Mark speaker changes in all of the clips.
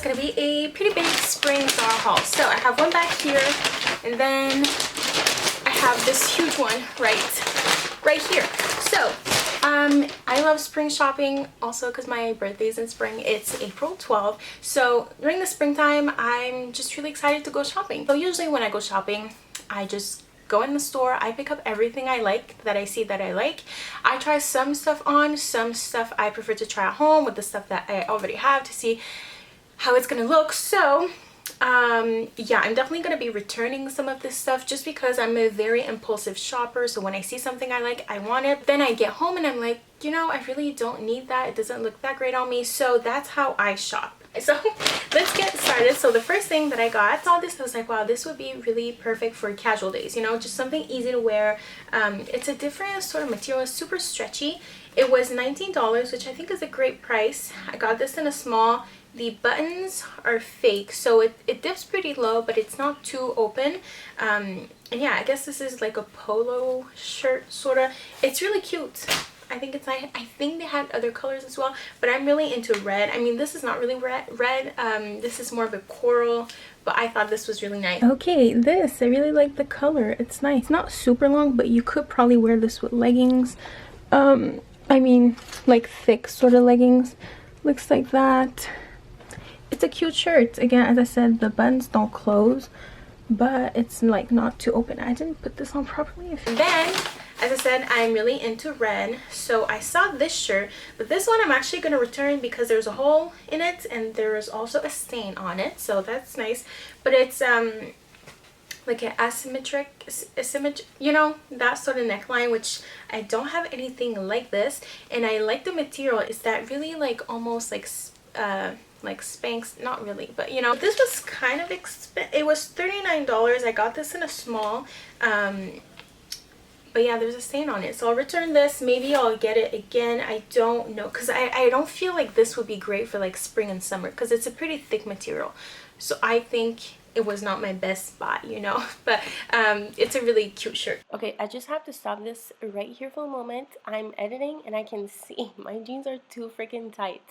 Speaker 1: is going to be a pretty big spring Zara haul. So I have one back here, and then I have this huge one right here. So I love spring shopping also because my birthday's in spring. It's April 12th. So during the springtime, I'm just really excited to go shopping. So usually when I go shopping, I just go in the store, I pick up everything I like, that I see that I like. I try some stuff on, some stuff I prefer to try at home with the stuff that I already have to see how it's gonna look. So yeah, I'm definitely gonna be returning some of this stuff just because I'm a very impulsive shopper. So when I see something I like, I want it. Then I get home and I'm like, you know, I really don't need that. It doesn't look that great on me. So that's how I shop. So let's get started. So the first thing that I got, I saw this, I was like, wow, this would be really perfect for casual days, you know, just something easy to wear. It's a different sort of material, it's super stretchy. It was $19, which I think is a great price. I got this in a small. The buttons are fake, so it dips pretty low, but it's not too open. And yeah, I guess this is like a polo shirt sort of. It's really cute. I think it's nice. I think they had other colors as well, but I'm really into red. I mean, this is not really red. This is more of a coral, but I thought this was really nice. Okay, this, I really like the color. It's nice. It's not super long, but you could probably wear this with leggings. I mean, like thick sort of leggings. Looks like that. It's a cute shirt. Again, as I said, the buttons don't close, but it's like not too open. I didn't put this on properly. And then, as I said, I'm really into red, so I saw this shirt, but this one I'm actually going to return because there's a hole in it and there is also a stain on it, so that's nice. But it's like an asymmetric, you know, that sort of neckline, which I don't have anything like this. And I like the material. Is that really like almost like Spanx, not really, but you know, this was kind of expensive. It was $39. I got this in a small, but yeah, there's a stain on it, so I'll return this. Maybe I'll get it again, I don't know, because I don't feel like this would be great for like spring and summer because it's a pretty thick material. So I think it was not my best spot, you know, but it's a really cute shirt. Okay, I just have to stop this right here for a moment. I'm editing and I can see my jeans are too freaking tight.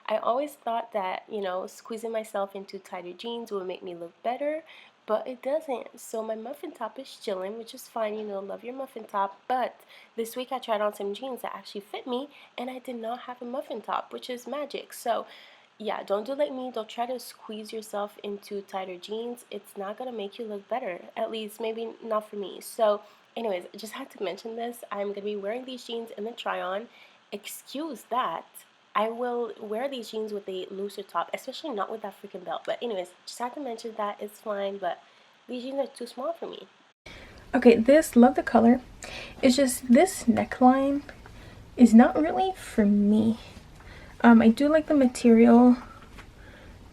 Speaker 1: I always thought that, you know, squeezing myself into tighter jeans would make me look better, but it doesn't. So my muffin top is chilling, which is fine, you know, love your muffin top. But this week I tried on some jeans that actually fit me and I did not have a muffin top, which is magic. So yeah, don't do like me. Don't try to squeeze yourself into tighter jeans. It's not gonna make you look better, at least maybe not for me. So anyways, I just had to mention this. I'm gonna be wearing these jeans in the try on. Excuse that, I will wear these jeans with a looser top, especially not with that freaking belt. But anyways, just had to mention that. It's fine, but these jeans are too small for me. Okay, this, love the color. It's just this neckline is not really for me. I do like the material,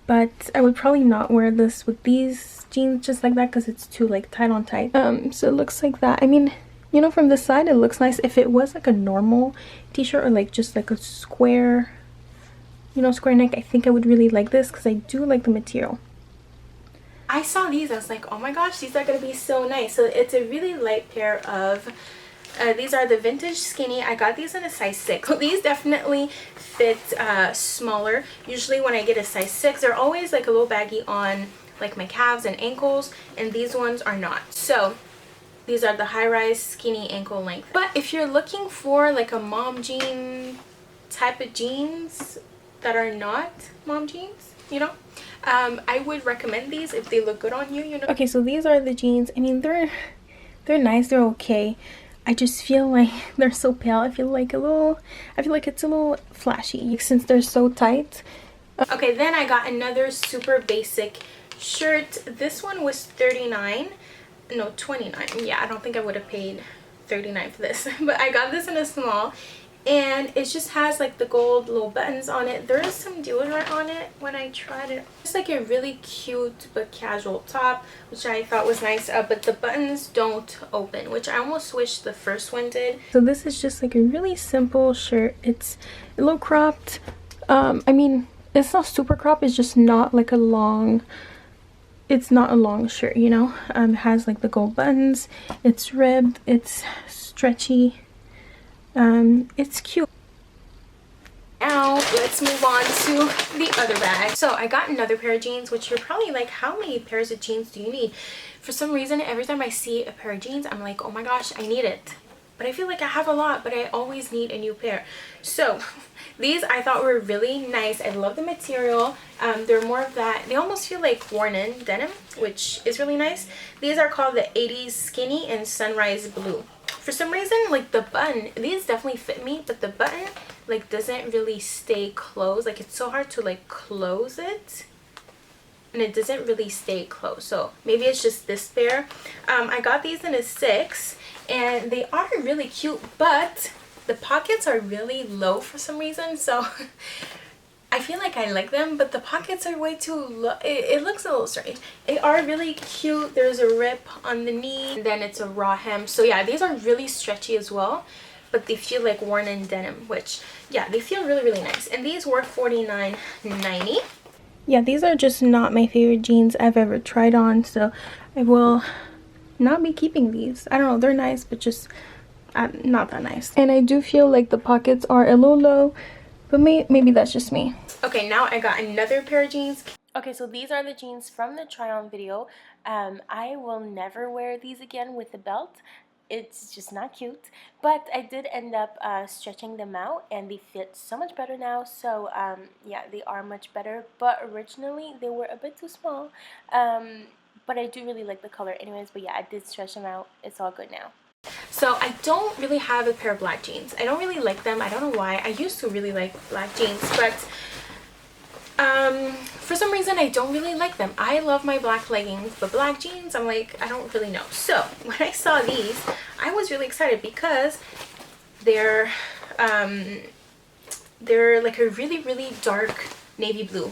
Speaker 1: but I would probably not wear this with these jeans just like that because it's too like tight on tight. So it looks like that. I mean, you know, from the side it looks nice. If it was like a normal t-shirt or like just like a square, you know, square neck, I think I would really like this because I do like the material. I saw these, I was like, oh my gosh, these are gonna be so nice. So it's a really light pair of these are the vintage skinny. I got these in a size 6. So these definitely fit smaller. Usually when I get a size 6, they're always like a little baggy on like my calves and ankles, and these ones are not. So these are the high-rise skinny ankle length. But if you're looking for like a mom jean type of jeans that are not mom jeans, you know, I would recommend these if they look good on you, you know. Okay, so these are the jeans. I mean, they're nice, they're okay. I just feel like they're so pale. I feel like it's a little flashy since they're so tight. Okay, then I got another super basic shirt. This one was $39. No, $29. Yeah, I don't think I would have paid $39 for this. But I got this in a small. And it just has like the gold little buttons on it. There is some deodorant on it when I tried it. It's like a really cute but casual top, which I thought was nice, but the buttons don't open, which I almost wish the first one did. So this is just like a really simple shirt. It's a little cropped. I mean, it's not super cropped, it's just not like a long, it's not a long shirt, you know. It has like the gold buttons, it's ribbed, it's stretchy. It's cute. Now let's move on to the other bag. So I got another pair of jeans, which you're probably like, how many pairs of jeans do you need? For some reason, every time I see a pair of jeans, I'm like, oh my gosh, I need it. But I feel like I have a lot, but I always need a new pair. So these I thought were really nice. I love the material. They're more of that, they almost feel like worn in denim, which is really nice. These are called the 80s Skinny in Sunrise Blue. For some reason, like the button, these definitely fit me, but the button like doesn't really stay closed. Like it's so hard to like close it, and it doesn't really stay closed. So maybe it's just this pair. I got these in a 6, and they are really cute, but the pockets are really low for some reason. So I feel like I like them, but the pockets are way too low. It looks a little strange. They are really cute. There's a rip on the knee, and then it's a raw hem. So yeah, these are really stretchy as well, but they feel like worn in denim, which yeah, they feel really, really nice. And these were $49.90. Yeah, these are just not my favorite jeans I've ever tried on, so I will not be keeping these. I don't know, they're nice, but just not that nice. And I do feel like the pockets are a little low, but maybe that's just me. Okay, now I got another pair of jeans. Okay, so these are the jeans from the try on video. I will never wear these again with the belt. It's just not cute, but I did end up stretching them out, and they fit so much better now. So yeah, they are much better, but originally they were a bit too small. But I do really like the color anyways. But yeah, I did stretch them out. It's all good now. So I don't really have a pair of black jeans. I don't really like them. I don't know why. I used to really like black jeans, but for some reason I don't really like them. I love my black leggings, but black jeans, I'm like, I don't really know. So when I saw these, I was really excited because they're like a really, really dark navy blue,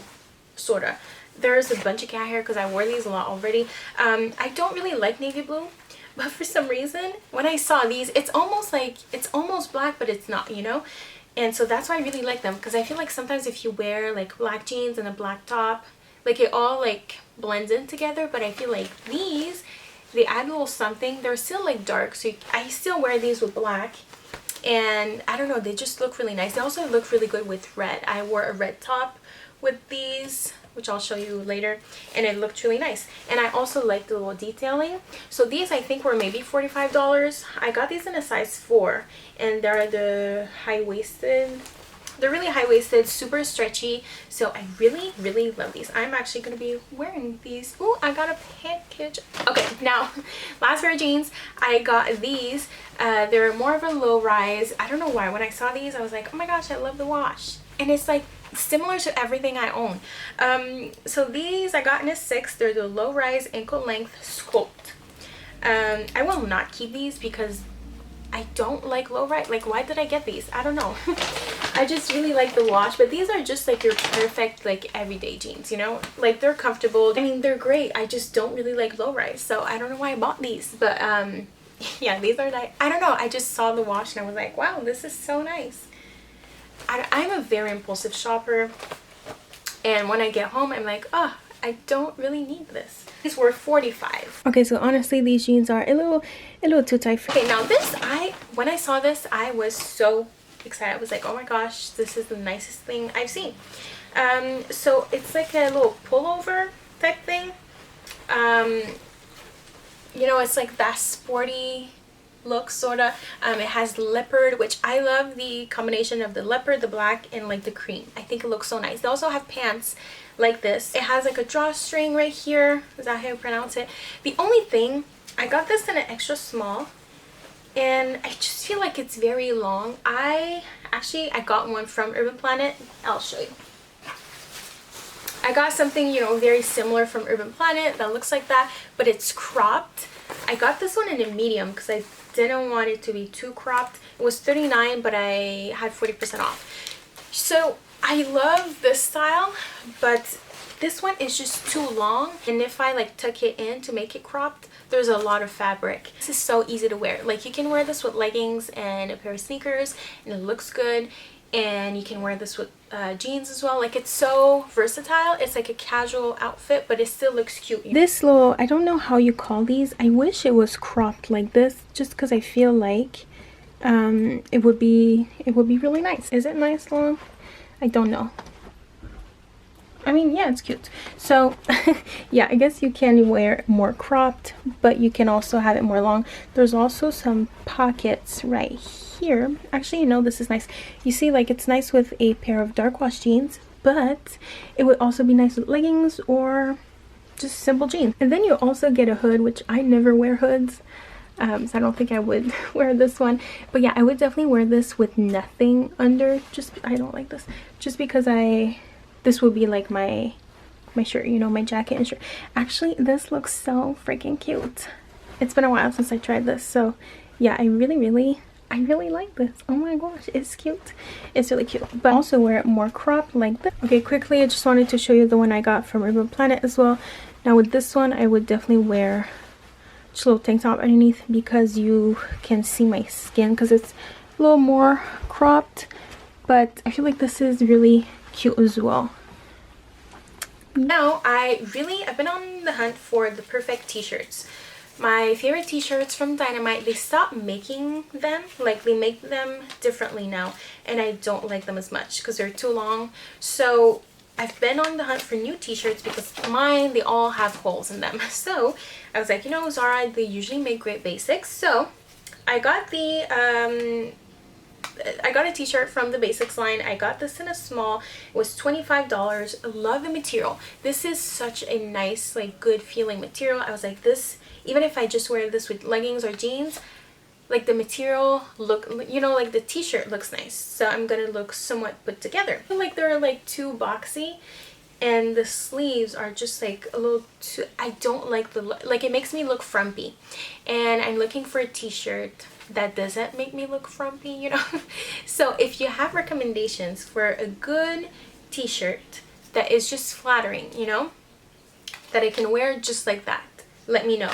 Speaker 1: sorta. There's a bunch of cat hair because I wore these a lot already. I don't really like navy blue, but for some reason when I saw these, it's almost black, but it's not, you know. And so that's why I really like them, because I feel like sometimes if you wear like black jeans and a black top, like it all like blends in together. But I feel like these, they add a little something. They're still like dark, so I still wear these with black, and I don't know, they just look really nice. They also look really good with red. I wore a red top with these, which I'll show you later, and it looked really nice. And I also like the little detailing. So these I think were maybe $45. I got these in a size 4, and they're the high-waisted. They're really high-waisted, super stretchy. So I really, really love these. I'm actually going to be wearing these. Ooh, I got a package. Okay, now, last pair of jeans. I got these. They're more of a low rise. I don't know why. When I saw these, I was like, oh my gosh, I love the wash. And it's like similar to everything I own. So these I got in a 6. They're the low rise ankle length sculpt. I will not keep these because I don't like low rise. Like, why did I get these? I don't know. I just really like the wash, but these are just like your perfect like everyday jeans, you know, like they're comfortable. I mean, they're great. I just don't really like low rise, so I don't know why I bought these. But yeah, these are nice. I don't know, I just saw the wash and I was like, wow, this is so nice. I'm a very impulsive shopper, and when I get home I'm like, oh, I don't really need this. These were $45. Okay, so honestly these jeans are a little too tight for me. Okay, now this, when I saw this, I was so excited. I was like, oh my gosh, this is the nicest thing I've seen. So it's like a little pullover type thing. You know, it's like that sporty look, sorta. It has leopard, which I love the combination of the leopard, the black, and like the cream. I think it looks so nice. They also have pants like this. It has like a drawstring right here. Is that how you pronounce it? The only thing, I got this in an extra small, and I just feel like it's very long. I got one from Urban Planet. I'll show you. I got something, you know, very similar from Urban Planet that looks like that, but it's cropped. I got this one in a medium because I didn't want it to be too cropped. It was $39, but I had 40% off. So I love this style, but this one is just too long, and if I like tuck it in to make it cropped, there's a lot of fabric. This is so easy to wear. Like, you can wear this with leggings and a pair of sneakers and it looks good, and you can wear this with jeans as well. Like, it's so versatile. It's like a casual outfit, but it still looks cute. This little, I don't know how you call these. I wish it was cropped like this, just because I feel like it would be really nice. Is it nice long? I don't know. I mean, yeah, it's cute. So yeah, I guess you can wear it more cropped, but you can also have it more long. There's also some pockets right here. Actually, you know, this is nice. You see, like, it's nice with a pair of dark wash jeans, but it would also be nice with leggings or just simple jeans. And then you also get a hood, which I never wear hoods, so I don't think I would wear this one. But yeah, I would definitely wear this with nothing under. Just, I don't like this, just because this would be like my shirt, you know, my jacket and shirt. Actually, this looks so freaking cute. It's been a while since I tried this, so yeah, I really like this. Oh my gosh, it's cute. It's really cute. But also wear it more cropped like this. Okay, quickly, I just wanted to show you the one I got from Rimmel Planet as well. Now with this one, I would definitely wear just a little tank top underneath because you can see my skin because it's a little more cropped. But I feel like this is really cute as well. Now I've been on the hunt for the perfect t-shirts. My favorite t-shirts from Dynamite, they stopped making them. Like, they make them differently now, and I don't like them as much because they're too long. So I've been on the hunt for new t-shirts because mine, they all have holes in them. So I was like, you know, Zara, they usually make great basics. So I got a t-shirt from the basics line. I got this in a small. It was $25. Love the material. This is such a nice, like, good feeling material. I was like, this, even if I just wear this with leggings or jeans, like, the material look, you know, like the t-shirt looks nice. So I'm gonna look somewhat put together. I feel like they're like too boxy, and the sleeves are just like a little too, I don't like the look. Like, it makes me look frumpy, and I'm looking for a t-shirt that doesn't make me look frumpy, you know. So if you have recommendations for a good t-shirt that is just flattering, you know, that I can wear just like that, let me know.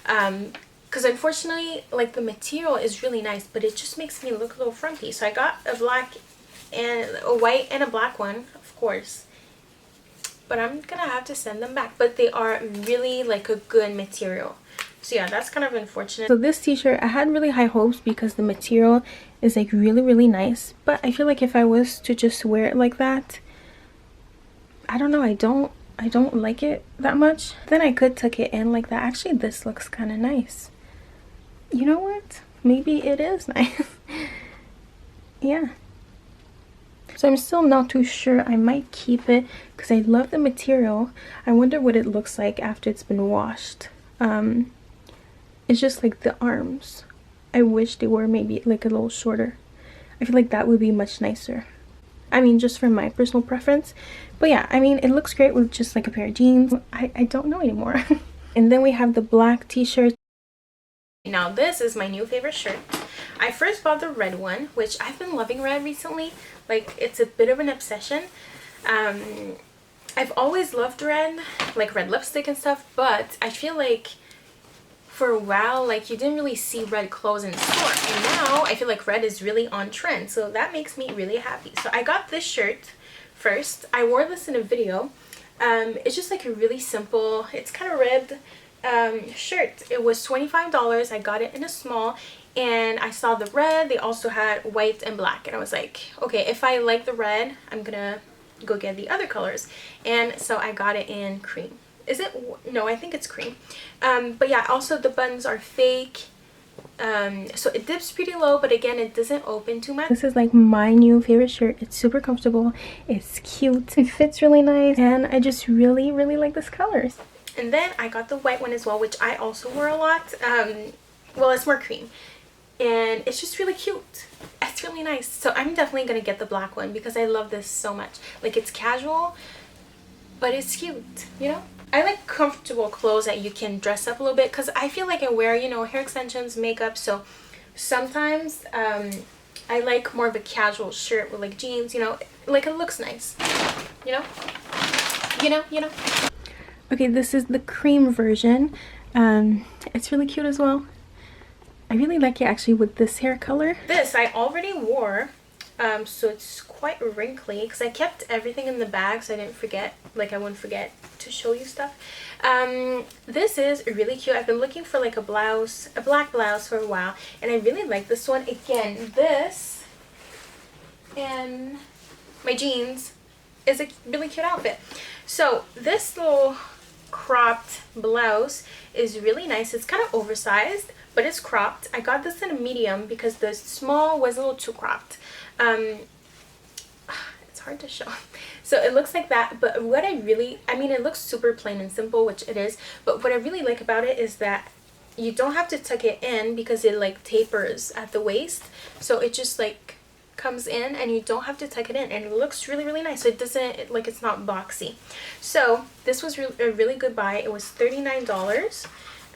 Speaker 1: Because unfortunately, like, the material is really nice, but it just makes me look a little frumpy. So I got a black and a white and a black one, of course, but I'm gonna have to send them back. But they are really like a good material. So yeah, that's kind of unfortunate. So this t-shirt, I had really high hopes because the material is like really nice, but I feel like if I was to just wear it like that, I don't know, I don't like it that much. Then I could tuck it in like that. Actually, this looks kind of nice. You know what? Maybe it is nice. Yeah. So I'm still not too sure. I might keep it because I love the material. I wonder what it looks like after it's been washed. It's just like the arms. I wish they were maybe like a little shorter. I feel like that would be much nicer. I mean, just for my personal preference. But yeah, I mean, it looks great with just like a pair of jeans. I don't know anymore. And then we have the black t-shirt. Now this is my new favorite shirt. I first bought the red one, which I've been loving red recently. Like, it's a bit of an obsession. I've always loved red, like red lipstick and stuff, but I feel like for a while, like, you didn't really see red clothes in the store, and now I feel like red is really on trend, so that makes me really happy. So I got this shirt first. I wore this in a video. It's just like a really simple, it's kind of red shirt. It was $25. I got it in a small, and I saw the red. They also had white and black, and I was like, okay, if I like the red, I'm gonna go get the other colors. And so I got it in cream. Is it? No, I think it's cream. But yeah, also the buttons are fake. So it dips pretty low, but again, it doesn't open too much. This is like my new favorite shirt. It's super comfortable. It's cute. It fits really nice, and I just really like this colors. And then I got the white one as well, which I also wear a lot. Well, it's more cream, and it's just really cute. It's really nice. So I'm definitely gonna get the black one because I love this so much. Like, it's casual, but it's cute, you know. I like comfortable clothes that you can dress up a little bit, because I feel like I wear, you know, hair extensions, makeup, so sometimes I like more of a casual shirt with like jeans, you know, like it looks nice, you know. Okay, this is the cream version. It's really cute as well. I really like it actually with this hair color. This I already wore So it's quite wrinkly because I kept everything in the bag so I didn't forget, like I wouldn't forget to show you stuff. This is really cute. I've been looking for like a blouse, a black blouse for a while, and I really like this one. Again, this and my jeans is a really cute outfit. So this little cropped blouse is really nice. It's kind of oversized, but it's cropped. I got this in a medium because the small was a little too cropped. It's hard to show. So it looks like that, but what I mean, it looks super plain and simple, which it is, but what I really like about it is that you don't have to tuck it in because it like tapers at the waist. So it just like comes in and you don't have to tuck it in, and it looks really, really nice. So it doesn't, like, it's not boxy. So this was a really good buy. It was $39.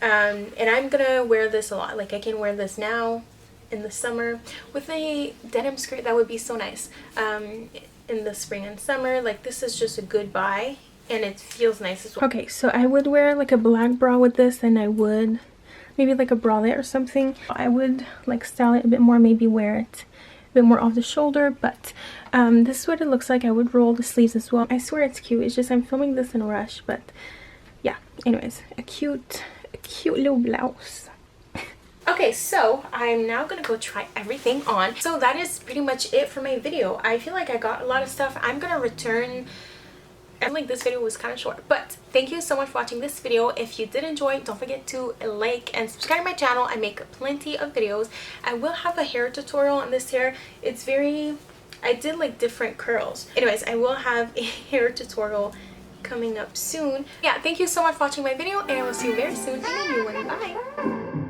Speaker 1: And I'm gonna wear this a lot. Like, I can wear this now in the summer with a denim skirt. That would be so nice. In the spring and summer, like, this is just a good buy, and it feels nice as well. Okay, so I would wear like a black bra with this, and I would maybe like a bralette or something. I would like style it a bit more, maybe wear it a bit more off the shoulder, but this is what it looks like. I would roll the sleeves as well. I swear it's cute. It's just I'm filming this in a rush, but yeah, anyways, a cute little blouse. Okay, so I'm now gonna go try everything on. So that is pretty much it for my video. I feel like I got a lot of stuff. I'm gonna return. I feel like this video was kind of short, but thank you so much for watching this video. If you did enjoy, don't forget to like and subscribe to my channel. I make plenty of videos. I will have a hair tutorial on this hair. It's very, I did like different curls. Anyways, I will have a hair tutorial coming up soon. Yeah, thank you so much for watching my video, and I will see you very soon in a new one. Bye.